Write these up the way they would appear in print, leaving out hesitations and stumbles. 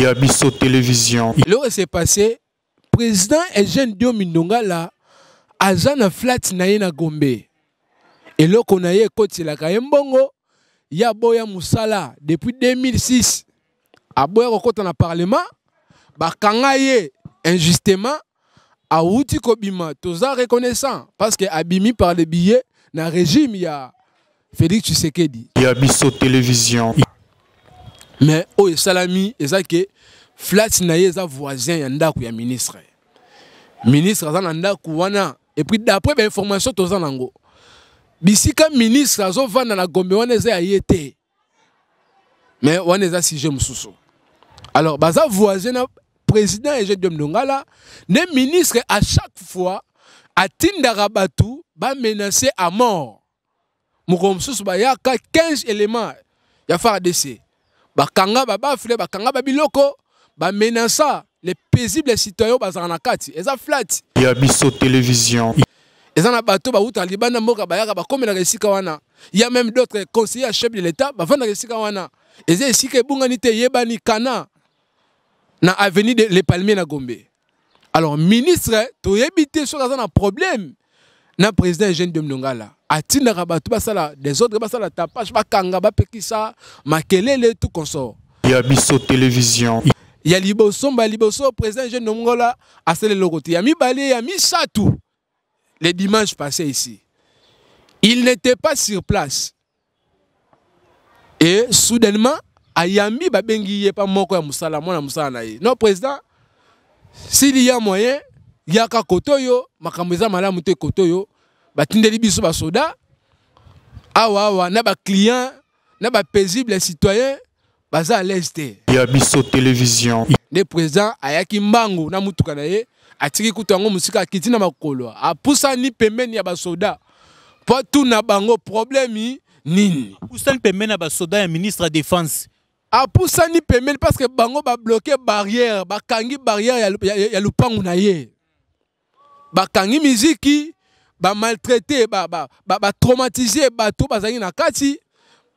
Yabiso Télévision. Là où s'est passé, président Eugène Diom Ndongala azana flat na na Gombe. Et là qu'on a eu côté la Kayembongo, ya boya musala depuis 2006. A boya côté dans parlement, ba kangaye injustement a outi kobima toza reconnaissant parce que abimi par les billets na régime ya Félix Tshisekedi. Yabiso Télévision. Mais oh salami ezake flat na yeza voisin ya ndaku ya ministre. Ministre azana ndaku wana et puis d'après ben information toza nango. Bisika ministre azo vanda na Gombe wana eza yete. Mais wana eza sujet mususu. Alors baza voisin na président Eugène Diom Ndongala, ne ministre à chaque fois atindaka batu ba menacer à mort. Mukomsusu ba yaka 15 éléments ya FARDC. Bakanga babafle bakanga babiloko ba menaça les paisibles citoyens bazana kati eza flat. Yabiso Télévision. Eza na bato ba uta libanda mboka bayaka ba komela esika wana. Il y a même d'autres conseillers chefs de l'État ba vanda esika wana. Eza esika ebungani te yebani kana na avenue de Les Palmiers na Gombe. Alors ministre to yebite so kaza na problème na président Eugène Diom Ndongala. Atina rabatu basala des autres basala tapage bakanga ba pekisa makelele tout consort. Yabiso Télévision. Ya liboso président Eugène Diom Ndongala a celle lokote. Ya mi balé ya mi satou. Les dimanches passés ici. Il n'était pas sur place. Et soudainement Ayambi babengi ye pa moko ya musala mona musala na ye. Non président, s'il y a moyen, il y a ka kotoyo, makambo eza malamu te kotoyo, batindeli biso ba soda, awa na ba client, na ba paisible citoyen, baza à l'aise te. Yabiso Télévision. Le président ayaki mbangu na mutuka na ye, atiki kutango musika kitina makolo, apusa ni pembeni ya ba soda. Po tout na bango problème nini? Pusa ni pembeni ya ba soda ya ministre de défense. A poussa ni pemel parce que bango ba bloqué barrière, ba kangi barrière ya lupangu na ye. Ba kangi miziki, ba maltraité, ba traumatisé, ba tout bazangi na kati.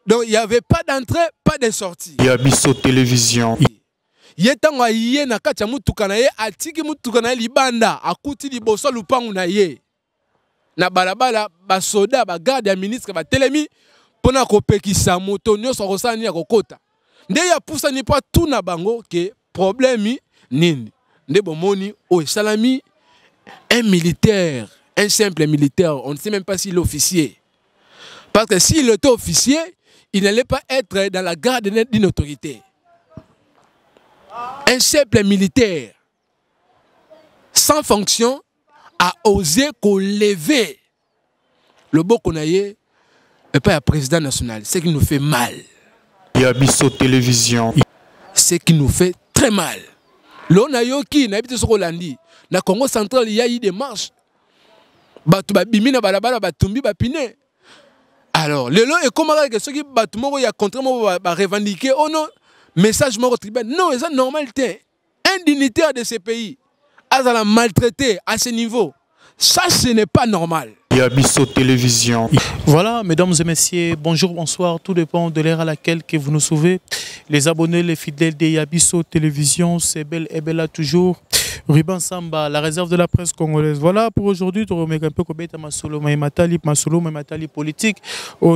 Donc il y avait pas d'entrée, pas de sortie. Yabiso Télévision. Yetango ye na kati ya mutuka na ye, atiki mutuka na ye libanda, akuti liboso lupangu na ye. Na balabala ba soda, ba garde ya ministre ba telemi pona kopekisa moto nyonso kosani ya kokota. Nde ya poussa ni pas tout na bango que problème nini. Nde bomoni o salami un militaire, un simple militaire, on ne sait même pas s'il est officier. Parce que s'il était officier, il n'allait pas être dans la garde d'une autorité. Un simple militaire sans fonction a osé qu'on lever le beau qu'on a eu et pas le président national. C'est qui nous fait mal. Yabiso Télévision. Ce qui nous fait très mal. L'on a yoki, na habité sur Rolandi. Na Congo central, il y a eu des marches. Batu babimi na balabala batumbi bapine. Alors, le lot est comme que ceux qui batu moko ya contrairement ba revendiquer oh non, message moko tribal. Non, c'est normalité. Un dignitaire de ce pays a la maltraité à ce niveau. Ça ce n'est pas normal. Yabiso Télévision. Voilà, mesdames et messieurs, bonjour, bonsoir, tout dépend de l'heure à laquelle que vous nous suivez. Les abonnés, les fidèles de Yabiso Télévision, c'est belle et belle toujours. Ruben Samba, la réserve de la presse congolaise. Voilà pour aujourd'hui, tu remets un peu Kobeta Masolo, Matali politique. Tu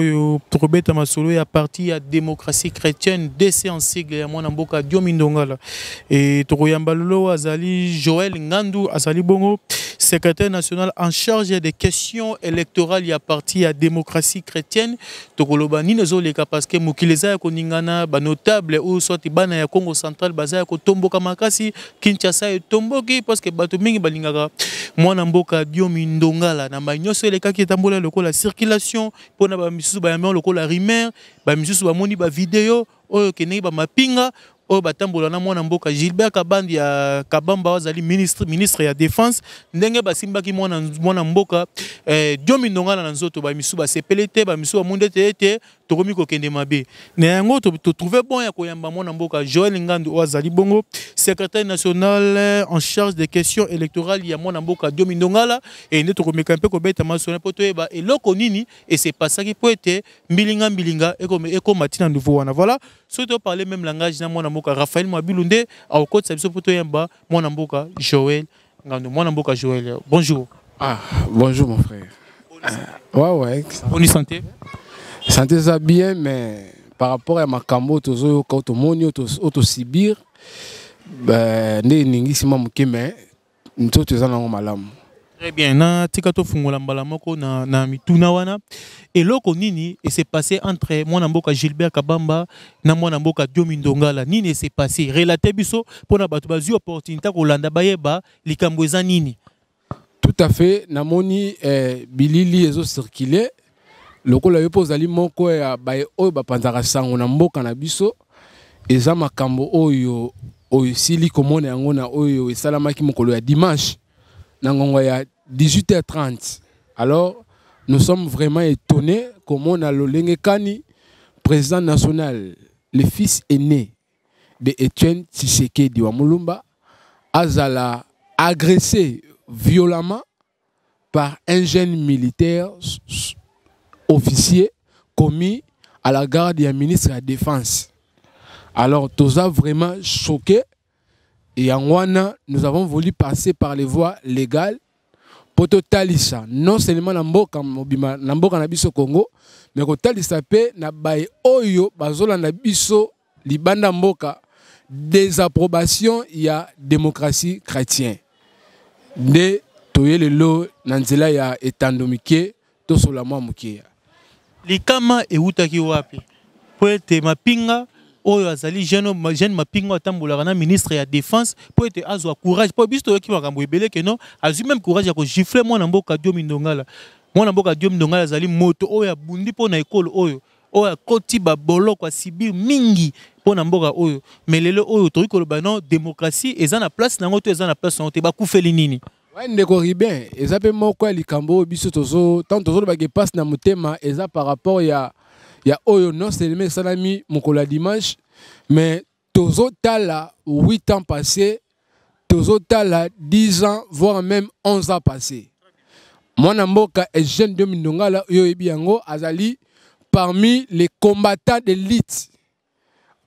remets Masolo et à partir à démocratie chrétienne, DC en sigle, à mon amboka Diom Ndongala. Et tu remets Azali Joël Ngandou, Azali Bongo, secrétaire national en charge des questions électorales et à partir à démocratie chrétienne. Tu remets Ninezo Leka parce que Mukileza Koningana, notable ou soit Ibana ya Congo central, Baza Tombo Kamakasi, Kinshasa et Tombo. Parce que bato mingi balingaka mwana mboka Diom Ndongala na banyoso eleka ki etambola lokola circulation pona ba misusu ba yamelo lokola rumeur ba misusu ba moni ba vidéo oyo kenei ba mapinga oyo batambola na mwana mboka Gilbert Kabandi ya Kabamba wazali ministre ya défense ndenge basimbaki mwana mboka Diom Ndongala na nzoto ba misusu ba sepelete ba misusu ba mundete ete tokomi kokende mabe na yango to trouver bon ya koyamba mwana mboka Joël Ngandou wazali bongo secrétaire national en charge des questions électorales, il y a mon amboka Diomindongala, et nous avons un peu de maçonnerie pour toi, et l'okonini, et c'est pas ça qui peut être Mbilinga, et comme Matina nouveau. Voilà, si tu parles même langage, mon amboka Raphaël Mabilunde, à côté de ça, mon amboka Joël, mon amboka Joël. Bonjour. Ah, bonjour mon frère. Ouais. Bonne santé. Santé ça bien, mais par rapport à ma cambo, tozo kautomoni, auto-sibir, ne ningisi mamukeme, nto tezana malamu. Très bien. Na tikato fungola mbala moko na mituna wana. Et loko nini et s'est passé entre mon mboka Gilbert Kabamba na mon mboka Diomindongala. Nini s'est passé. Relaté biso pour na batu bazu opportunité ko landa bayeba likambo eza nini. Tout à fait. Namoni bilili ezo circuler. Lokola yo pozali moko ya baye oyo bapanzaka sango na mboka na biso eza makambo oyo sili komona yango na oyo esalamaki mokolo ya dimanche na ngongo ya 18h30. Alors nous sommes vraiment étonnés comment na lolenge kani président national, le fils aîné de Etienne Tshisekedi wa Mulumba azala agressé violemment par un jeune militaire officier commis à la garde du ministre de la Défense. Alors, tout ça vraiment choqué. Et en Wana, nous avons voulu passer par les voies légales pour totalisa. Non seulement Namboka na biso Congo, mais pour totalisa pe na baye oyo bazola na biso libanda mboka désapprobation ya démocratie chrétienne. De toyele lo nanzela ya etandomike to solama mukia. Likama eutaki wapi po ete mapinga oyo azali jeune mapinga atambola na ministre ya défense po ete azwa courage po biso yoki makambo ebele ke non azwi même courage ya ko gifler mwana mboka Diomindongala. Mwana mboka Diomindongala azali moto oyo abundi po na ekolo oyo akoti ba boloko a Sibir mingi po na mboka oyo mais lelo oyo toki koloba non démocratie eza na place nango to eza na place nango te bakufeli nini. Ndeko Ribin, ezape moko likambo biso tozo tant tozo ba ke passe na motema eza par rapport ya oyo non seulement salami mokolo dimanche mais tozo tala 8 ans passés, tozo tala 10 ans voire même 11 ans passés. Mwana mboka est jeune Diomindongala yo ebiango azali parmi les combattants de l'élite.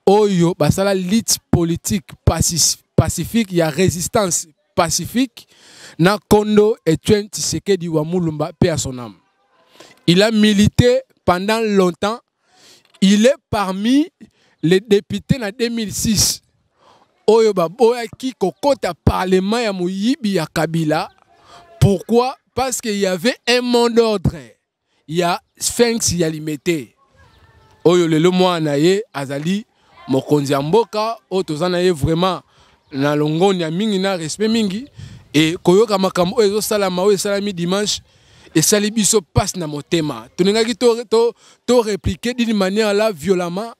Oyo basala l'élite politique pacifique, il y a résistance pacifique. Na Kondo Etienne Tshisekedi wa Mulumba, paix à son âme. Il a milité pendant longtemps. Il est parmi les députés en 2006. Oyo baboya ki kokota parlement ya Moyibi ya Kabila. Pourquoi? Parce qu'il y avait un mot d'ordre. Il y a Sphinx ya limité. Oyo lelo mwana ye azali mokonzi ya mboka oyo tozana ye vraiment na longoni ya mingi na respect mingi. Et koyoka makambo ezo salama o salami dimanche et sali biso passe na motema. Tonengaki to répliquer d'une manière là violemment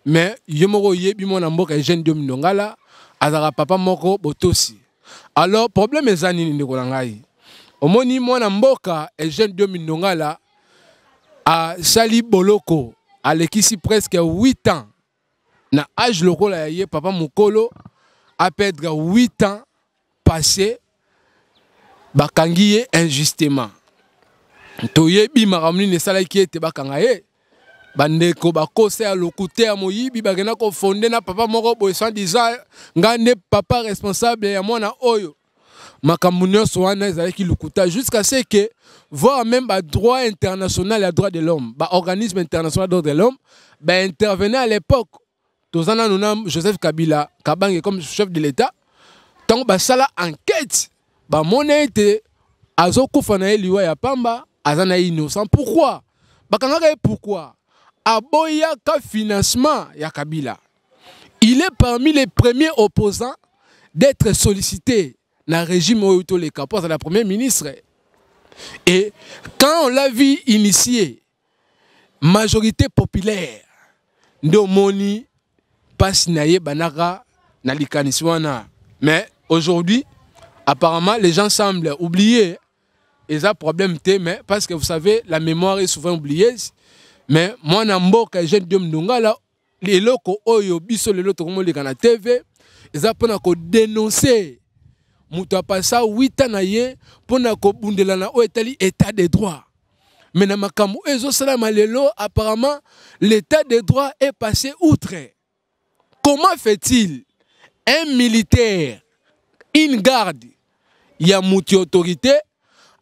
mais yemoko yebi mona mboka jeune Diomindongala azara papa moko botosi. Alors problème ezani ni ndeko ngai. Omoni mwana mboka jeune Diomindongala a sali boloko alekisi presque 8 ans na âge lokola ye papa mukolo a perdre 8 ans passé bakangiye injustement. Toyebi makamni ne sala ki ete bakanga ye. Bandeko bakose ya lokute ya moyibi bagena ko fondé na papa moko boy sans disant ngande papa responsable ya mwana oyo. Makambo nyonso wana ezalaki lokuta jusqu'à ce que voir même ba droit international et droit de l'homme, ba organisme international droit de l'homme, ba intervenait à l'époque. Tozana nonam Joseph Kabila Kabange comme chef de l'État. Tant ba sala enquête ba monete azokufa na liwa ya pamba azana innocent. Pourquoi? Bakanga pourquoi? Aboya ka financement ya Kabila. Il est parmi les premiers opposants d'être sollicité dans le régime Oyoto les Kapos à la première ministre. Et quand on l'a vu initier majorité populaire de Moni passe naye banaka na likaniswana. Mais aujourd'hui apparemment, les gens semblent oublier. Et ça, problème, mais parce que vous savez, la mémoire est souvent oubliée. Mais moi, Namboka, jeune Diomindongala, les locaux, oyo, biso, les locaux, les na TV, eza pona ko dénoncer muto passa 8 ans na ye pona ko bundela na o etali état de droit. Mais na makambo ezo sala malelo apparemment l'état de droit est passé outre. Comment fait-il un militaire, une garde, il y a multi autorité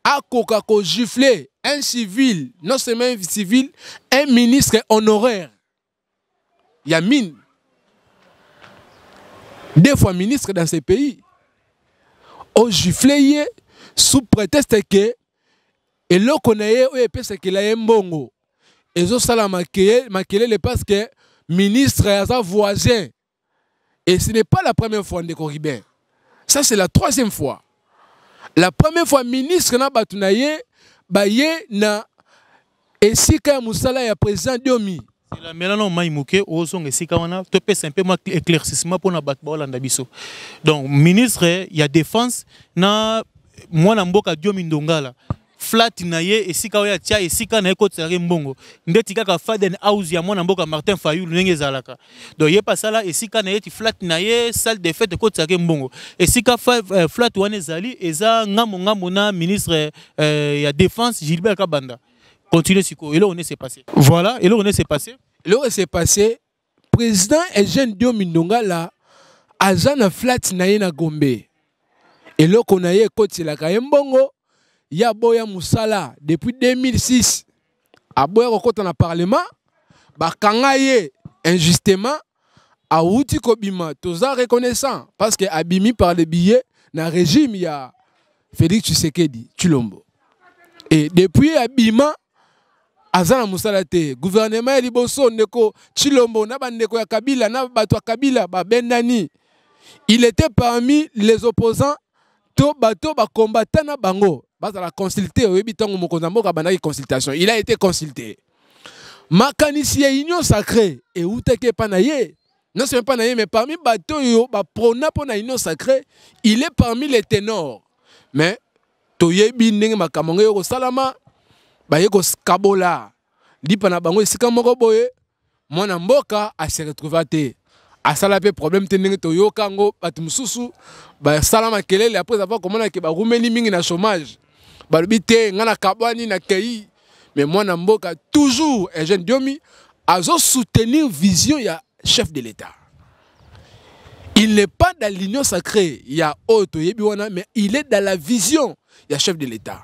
à coca gifler un civil, non seulement un civil, un ministre honoraire. Il y a mine. 2 fois ministre dans ces pays. Au gifler sous prétexte que et là qu'on a eu c'est qu'il a un bongo. Et zo sala makelele parce que ministre est un voisin. Et ce n'est pas la première fois de Coribin. Ça c'est la 3e fois. La première fois ministre na batunaye baye na esika musala ya président Diomi. C'est la mélano maïmouké ozong esika wana to pèse un peu moins éclaircissement pour na batbolanda biso. Donc ministre il y a défense na mwana mboka Diomi Ndongala. Flat na ye esika oya tia esika na eko tsare mbongo ndeti kaka Faden House ya mwana mboka Martin Fayulu ndenge zalaka. Donc ye pasala esika na ye ti flat na ye salle de fête ko tsare mbongo esika flat wana ezali eza ngamo na ministre ya défense Gilbert Kabanda. Continuez siko et là on s'est passé. Voilà, et là on s'est passé. Là on s'est passé président Eugène Diomi Ndongala azana flat na ye na Gombe. Et là qu'on a ye ko tsela ka mbongo ya boya musala depuis 2006 a boya kokota na parlement bakanga ye injustement a outi kobima toza reconnaissant parce que abimi par le billet na régime ya Félix Tshisekedi Tshilombo et depuis abima azana musala te gouvernement ya liboso ndeko Tshilombo na bandeko ya Kabila na bato ya Kabila ba bendani il était parmi les opposants to bato ba combattant na bango. La consulté, consultation. Il a été consulté. Makanisi ya union sacrée et où t'es pas naïe. Non c'est pas naïe mais parmi bateau yo ba prona pour na union sacrée, il est parmi les ténors. Mais toyebi ndenge makamongo yo salama ba yeko skabola. Lipa na bango esika moko boye mwana mboka a se retrouver a sala pe problème tenenge to yo kango batumsusu ba salama kelele après avoir comment que ba rumeli mingi na chômage. Balbité ngana kabani na kei mais moi na mboka toujours Eugène Diomi azo soutenir vision ya chef de l'État. Il n'est pas dans l'union sacrée, il y a autre yebi wana mais il est dans la vision ya chef de l'État.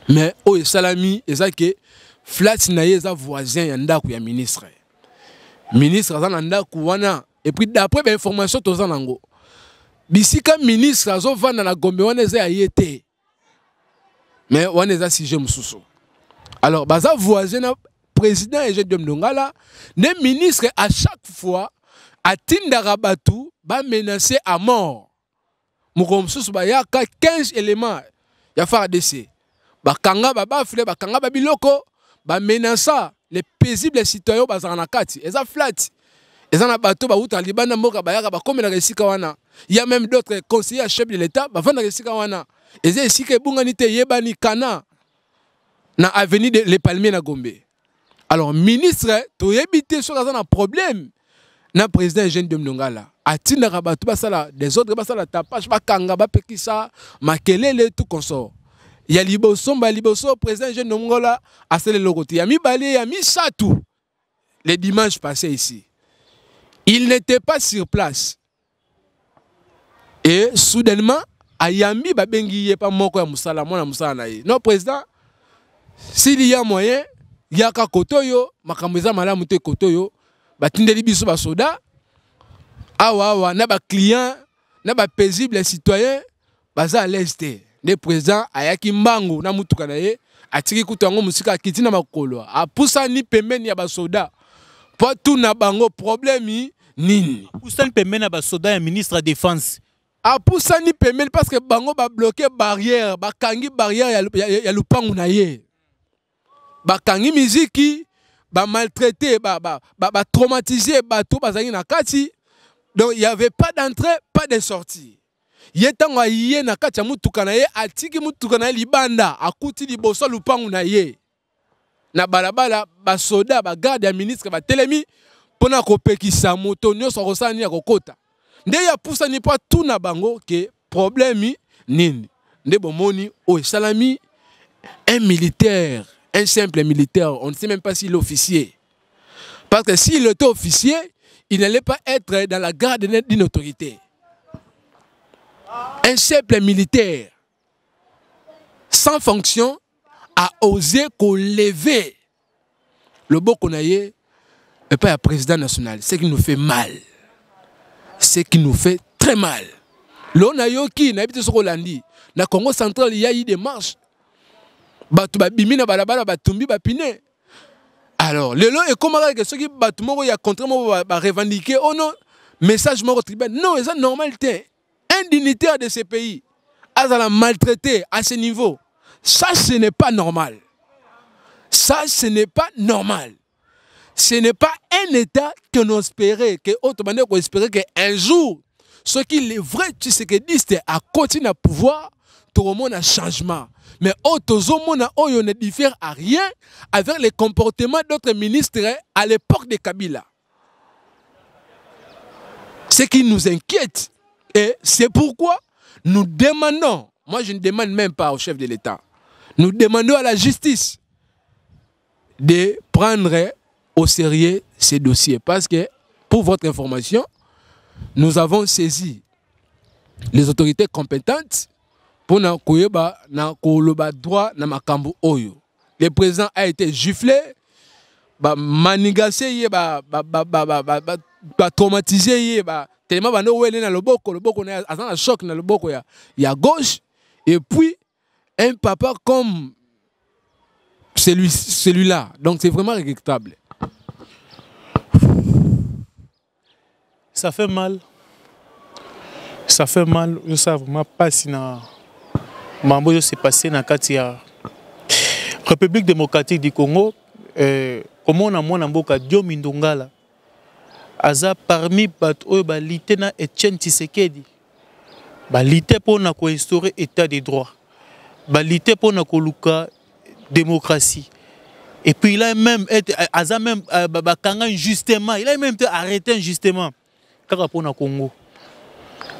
Mais o salami ezake flat na yeza voisin ya ndaku ya ministre. Ministre azana ndaku wana et puis d'après ben information toza nango. Bisika ministre azo vanda na Gombe wana eza ya yete. Mais on est à sujet moussou. Alors, baza voisin président Eugène Diomi Ndongala, les ministres à chaque fois à Tindarabatu ba menacer à mort. Moussou ba ya 15 éléments ya FARDC. Ba kanga ba bafle ba kanga ba biloko ba menacer les paisibles citoyens bazana kati. Eza flat. Eza na bato ba uta libana mboka ba yaka ba komela resika wana. Il y a même d'autres conseillers chefs de l'État ba vanda resika wana. Et c'est ici que Bunganite Yebani Kana na avenue de Les Palmiers na Gombe. Alors, ministre, tu éviter sur un problème. Na président Eugène Diomi Ndongala. Atina rabatu basala des autres basala tapage bakanga ba pekisa makelele tout consort. Il y a liboso président Eugène Diomi Ndongala a celle le côté. Yami balé yami satou. Les dimanches passés ici. Il n'était pas sur place. Et soudainement Ayami babengi pas moko ya musala mona musala na ye. Non président s'il y a moyen yaka kotoyo makambo malamu te kotoyo batindeli biso ba soda awa na ba client na ba paisible citoyen baza à l'est. Le président ayaki mbangu na mutuka na ye atiki kutango musika kiti na makolo a poussa ni pembeni ya ba soda po tout na bango problème nini poussa ni pembeni ya ba soda ya ministre de défense. A poussa ni pemel parce que bango ba bloquer barrière, ba kangi barrière ya lupangu na ye. Ba kangi miziki, ba maltraiter, ba traumatiser bato bazangi na kati. Donc il y avait pas d'entrée, pas de sortie. Yetango yé na kati ya mutuka na ye, atiki mutuka na ye libanda, akuti liboso lupangu na ye. Na balabala ba soda, ba garde ya ministre ba telemi pona kopekisa moto nyonso kosani ya kokota. nde ya poussa ni pas tout na bango que problème nini nde bomoni o salami un militaire, un simple militaire, on ne sait même pas s'il est officier. Parce que s'il était officier, il n'allait pas être dans la garde d'une autorité. Un simple militaire, sans fonction, a osé lever le Bokonaye et pas le président national. Ce qui nous fait mal. Ce qui nous fait très mal. L'on a yoki, n'a habité sur Rolandi. Dans le Congo central, il y a eu des marches. Batu babimina balabala batumbi bapine. Alors, le lot est comme ceux qui battent moi il y a contrairement ba revendiquer oh non message mort tribal non c'est normalité. Un dignitaire de ce pays a la maltraité à ce niveau. Ça ce n'est pas normal. Ça ce n'est pas normal. Ce n'est pas un état que nous espérons que autrement qu'on espérait que un jour ce qui les vrais tshisekidistes à continuer à pouvoir tout le monde a changement. Mais on ne diffère à rien avec les comportements d'autres ministres à l'époque de Kabila. Ce qui nous inquiète. Et c'est pourquoi nous demandons, moi je ne demande même pas au chef de l'État, nous demandons à la justice de prendre au sérieux ces dossiers. Parce que, pour votre information, nous avons saisi les autorités compétentes pour na koyeba na koloba droit na makambo oyo. Le président a été giflé, manigacé traumatisé tellement bando wele na loboko na azana choc na loboko ya gauche et puis un papa comme celui-là. Donc c'est vraiment regrettable. Ça fait mal. Ça fait mal, je sais vraiment pas si na mambo s'est passé dans la République démocratique du Congo. Comment on a moins mboka Diomi Ndongala aza parmi bato ba litena Etienne Tshisekedi ba lité pour na ko instaurer état de droit ba lité pour na ko luka démocratie et puis il a même été aza même ba kanga injustement il a même été arrêté injustement car pour na Congo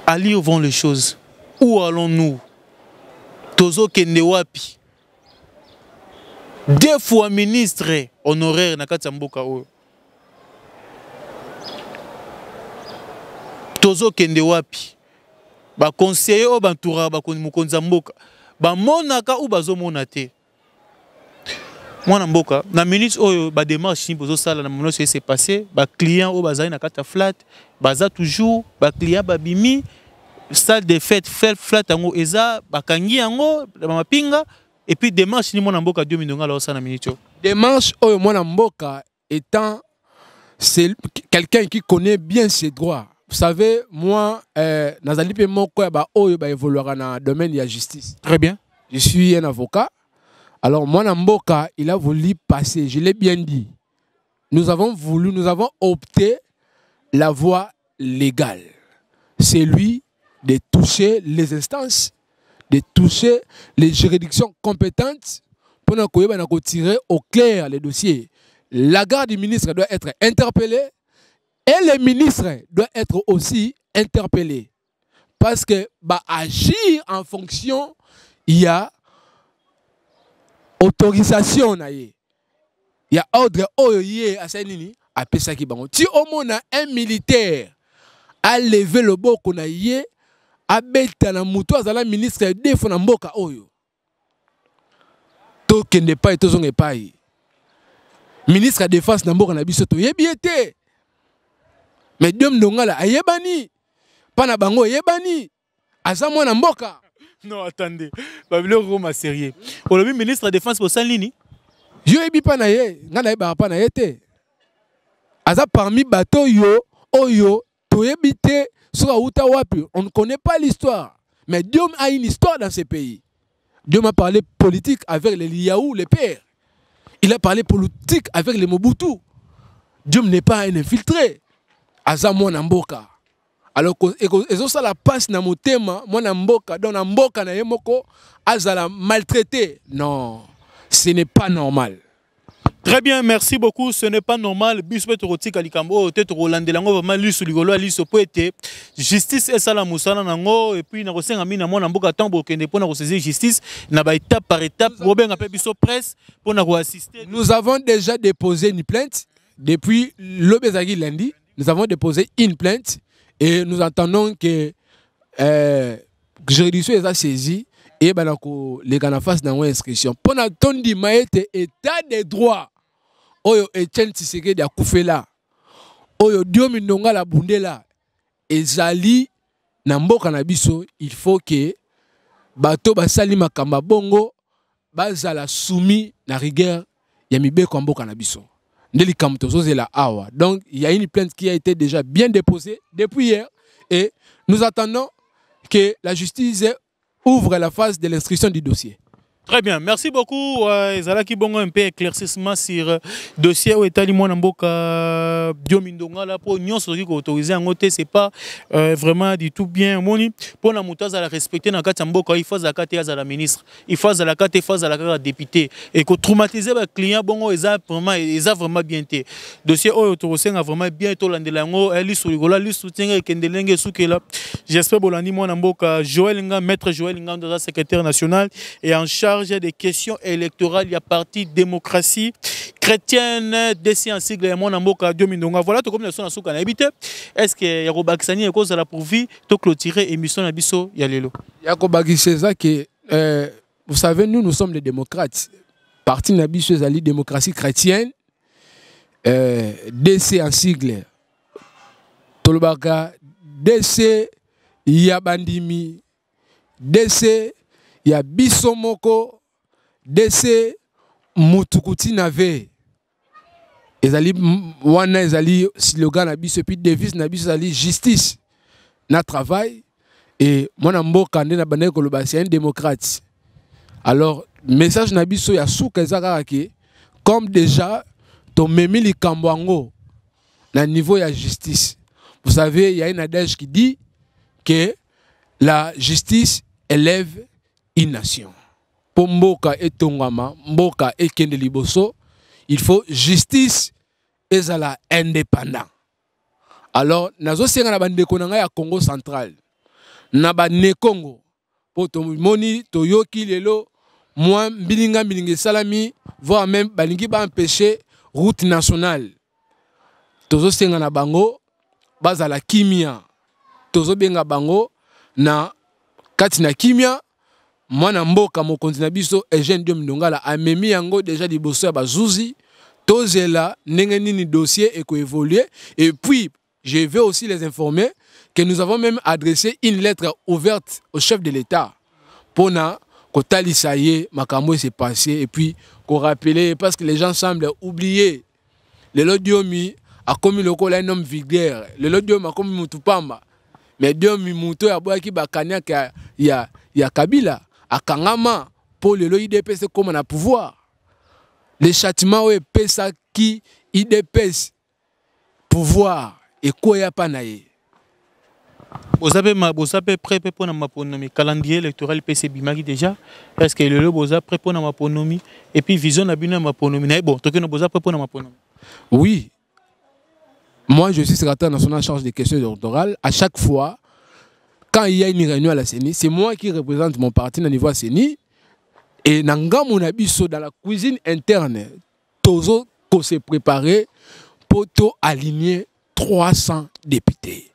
ali où vont les choses où allons-nous tozo kende wapi 2 fois ministre honoraire na kati mboka oyo tozo kende wapi ba conseiller o bantoura ba mokonza mboka ba monaka ou bazo monate mwana mboka na ministre oyo ba démarche ni bozo sala na mono c'est passé ba client o bazali na kata flat baza toujours ba client babimi salle de fête flat yango eza bakangi yango mapinga et puis démarche ni mwana mboka Diomi Ndongala osa na minute démarche oyo mwana mboka étant c'est quelqu'un qui connaît bien ses droits. Vous savez, moi, Nazali pe moko ya ba oyo ba évoluera dans le domaine de la justice. Très bien. Je suis un avocat. Alors, mwana mboka, il a voulu passer, je l'ai bien dit. Nous avons opté la voie légale. C'est lui de toucher les instances, de toucher les juridictions compétentes pour nous tirer au clair les dossiers. La garde du ministre doit être interpellée et les ministres doivent être aussi interpellés. Parce que agir en fonction, il y a autorisation. Il y a ordre à Saint-Nini à Pesaki Bango. Si au moins un militaire a levé le bord qu'on a yé, a bêta na mouto à la ministre de Fonamboka Oyo. Token de pas et tozong et pas. Ministre de défense Namboka na biso to yebiete. Mais Diom Ndongala a yebani. Pana bango yebani. Aza mwana mboka. Non, attendez. Babilo Roma sérieux. Le ministre de défense pour Sanlini. Yo yebi pana ye, ngana yeba pana yete. Aza parmi bateau yo oyo to yebite sur Aouta Wapi. On ne connaît pas l'histoire. Mais Diom a une histoire dans ce pays. Diom a parlé politique avec les Liaou, les pères. Il a parlé politique avec les Mobutu. Diom n'est pas un infiltré. Aza mwana mboka. Alors que ça la passe na motema mwana mboka dans na mboka na yemoko azala maltraité. Non, ce n'est pas normal. Très bien, merci beaucoup. Ce n'est pas normal. Justice et ça et puis justice étape par étape Nous avons déjà déposé une plainte depuis l'Obezagi lundi. Nous avons déposé une plainte et nous attendons que juridiction est saisie et les gars face dans une inscription. Pour attendre état de droit. Oyo Etienne Tshisekedi a Koufela. Oyo Diomi Ndonga la Bundela. Ezali na mboka na biso, il faut que bato basali makamba bongo bazala soumis na rigueur ya mibeko mboka na biso. Ndeli kamtozo zela awa. Donc il y a une plainte qui a été déjà bien déposée depuis hier et nous attendons que la justice ouvre la phase de l'instruction du dossier. Très bien, merci beaucoup. Ezalaki bongo un peu éclaircissement sur dossier où est allé Mboka Biomindonga là pour union sur qui autorisé en côté c'est pas vraiment du tout bien moni pour la moutaz à la respecter dans kati Mboka il faut zakate à la ministre il faut à la carte il faut à la député et que traumatiser le client bongo ils a vraiment bien été dossier où autorisé a vraiment bien to landelango elle sur rigola lui soutien kendelenge soukela j'espère bolandi moi Mboka Joël Nga maître Joël Nga secrétaire national et en charge des questions électorales, il y a parti démocratie chrétienne, DC en sigle, mon amboka Diomindonga. Voilà, tout comme nous sommes à habité. Est-ce que Yakobaksani est cause de la pourvie de clôturer émission Nabiso Yalelo? Yakobaki, c'est ça que, vous savez, nous sommes des démocrates. Parti Nabiso Zali, démocratie chrétienne, DC en sigle, Tolobaka, DC Yabandimi, DC il y a Bissomoko, DC, Mutukuti Nave. Ezali wana ezali slogan na biso puis devise na biso ezali justice na travail et mwana mboka nde na bande koloba c'est un démocrate. Alors message na biso ya suka ezaka ke comme déjà to memi likambo yango na niveau ya justice. Vous savez, il y a un adage qui dit que la justice élève une nation. Pour Mboka et Tongama, Mboka et Kende Liboso, il faut justice et la indépendant. Alors, nazo senga na bande konanga ya Congo central. Na bande Congo. Pour to moni to yoki lelo moi bilinga bilinga salami voire même balingi ba empêcher route nationale. Tozo senga na bango bazala kimia. Tozo benga bango na kati na kimia. Mwana mboka mokonzi na biso Eugène Diomindonga la amemi yango déjà liboso ya bazuzi tozela ndenge nini dossier eko évoluer et puis je vais aussi les informer que nous avons même adressé une lettre ouverte au chef de l'État pour na kotalisa ye makambo s'est passé et puis qu'on rappeler parce que les gens semblent oublier le Lodiomi a commis le col un homme vulgaire le Lodiomi a commis mutupamba mais Diomi muto ya boya ki bakanya ya Kabila à Kangama pour le IDPS comme on a pouvoir. Les châtiments et pesa qui IDPS pouvoir et quoi ya pas naïe. Vous avez prêt pour la maponomie calendrier électoral PC Bimagi déjà est-ce que le vous avez prêt pour la maponomie et puis vision na bino maponomie bon toi que nous vous avez prêt pour la maponomie. Oui. Moi je suis secrétaire national en charge des questions électorales à chaque fois. Quand il y a une réunion à la CENI, c'est moi qui représente mon parti au niveau de la CENI. Et dans la cuisine interne, Tozo s'est préparé pour aligner 300 députés.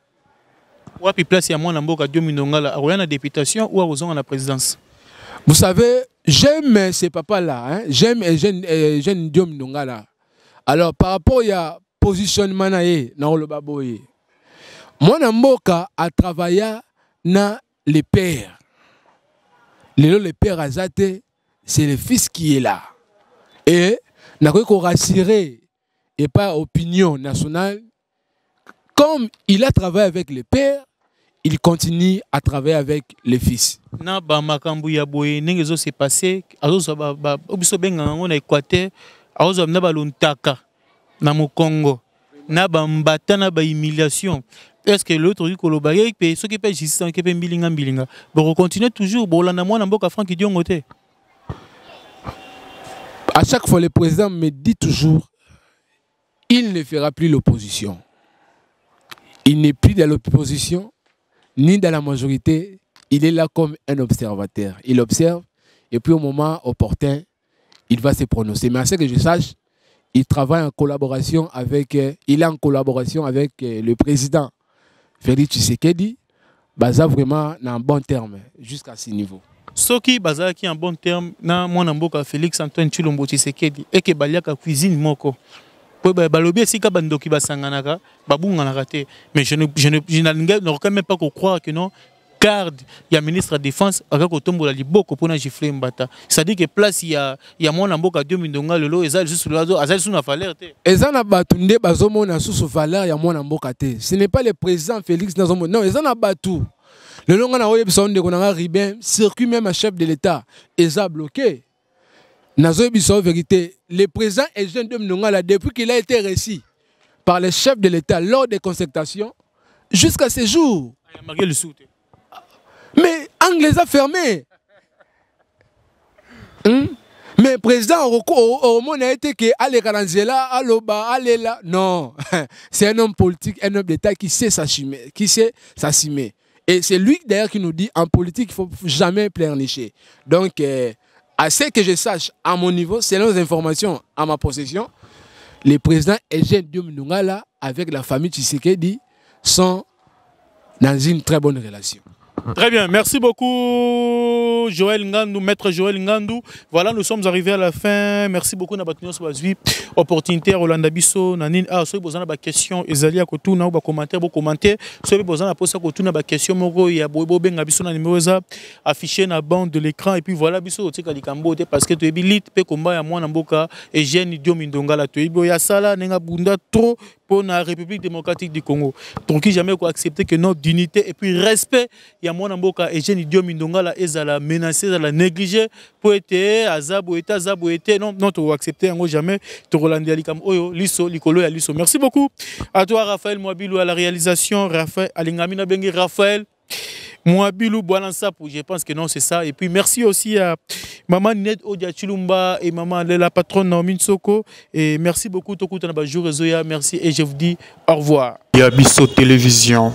Où est-ce place à moi Namboka Diomindonga là, à la députation ou à la présidence? Vous savez, j'aime ces papas-là, hein? J'aime Eugène Diomindonga là. Alors par rapport à positionnement dans le baboye, moi Namboka a travaillé na les pères. Les pères Azate, c'est le fils qui est là. Et n'a qu'on rassurer et pas opinion nationale. Comme il a travaillé avec les pères, il continue à travailler avec les fils. Na ba makambu ya boye nengezo s'est passé azozo ba obiso benga ngo na Équateur azozo na ba luntaka na mo Congo na ba mbata na ba humiliation. Est-ce que l'autre dit que le bagage peut ce qui peut exister qui peut bilinga bon continuer toujours bon là moi na mboka Franck Diongote À chaque fois, le président me dit toujours, il ne fera plus l'opposition. Il n'est plus dans l'opposition, ni dans la majorité. Il est là comme un observateur. Il observe, et puis au moment opportun, il va se prononcer. Mais à ce que je sache, il travaille en collaboration avec, il est en collaboration avec le président Félix Tshisekedi. Baza vraiment dans un bon terme, jusqu'à ce niveau. Ce qui est en bon terme, na mon amboka Félix Antoine Tshilombo Tshisekedi et que baliaka cuisine moko. Pour balobi si ka bandoki basanganaka, babunganaka te. Mais je ne quand même pas croire que non. Garde, il y a ministre de la Défense, avec Otombo la Liboko pour gifler Mbata. C'est-à-dire que place il y a mon amboka 2000 ndonga lelo ezali juste l'oiseau, azali sous na valeur te. Ezana batunde bazomo na sous valeur ya mon amboka te. Ce n'est pas le président Félix Nazomo. Non, ezana batu. Le long na oye bisonde konanga Ribin, circuit même à chef de l'État, eza bloqué. Nazo biso vérité, le président Eugène Domnonga là depuis qu'il a été reçu par le chef de l'État lors des concertations jusqu'à ce jour. Mais Anglais a fermé. Mais le président au monde a été que allez Karanzela, Aloba, allez là. Non, c'est un homme politique, un homme d'État qui sait s'assumer. Et c'est lui d'ailleurs qui nous dit en politique il ne faut jamais pleurnicher. Donc, à ce que je sache, à mon niveau, selon les informations à ma possession, le président Eugène Domnonga là, avec la famille Tshisekedi, sont dans une très bonne relation. Très bien, merci beaucoup Joël Ngandou, maître Joël Ngandou. Voilà, nous sommes arrivés à la fin. Merci beaucoup Nabatunion Sobazui. Opportunité à Rolanda Bisso, Nanine. Ah, si vous avez des questions, Ezali à Kotou, na ou commentaire, vous commentez. Si vous avez posé à Kotou, na question, Moro, il y a Bobo Benga Bisso, na numéro affiché na bande de l'écran. Et puis voilà, Bisso, tu sais, Kambo, parce que tu es bilite, pe combat à moi, Namboka, et Jeanne Idiom Indongala, tu es Boya Sala, Nenga Bunda, trop pour la République démocratique du Congo. Donc, jamais quoi accepter que notre dignité et puis respect, il y a mon amboka et Jeanne Idiom Indongala, ils la menacer, ils la négliger pour être azabo, non, non, tu vas accepter, jamais, tu Rolandi Alikam, Oyo, Lisso, Likolo et Lisso. Merci beaucoup à toi, Raphaël Mouabilou, à la réalisation, Raphaël, Alingamina Bengi, Raphaël. Mouabilou Boalansapou, je pense que non, c'est ça. Et puis merci aussi à Maman Ned Odia Chilumba et Maman la patronne Naomi Soko. Et merci beaucoup, Tokutanaba Jour Zoya, merci et je vous dis au revoir. Yabiso Télévision.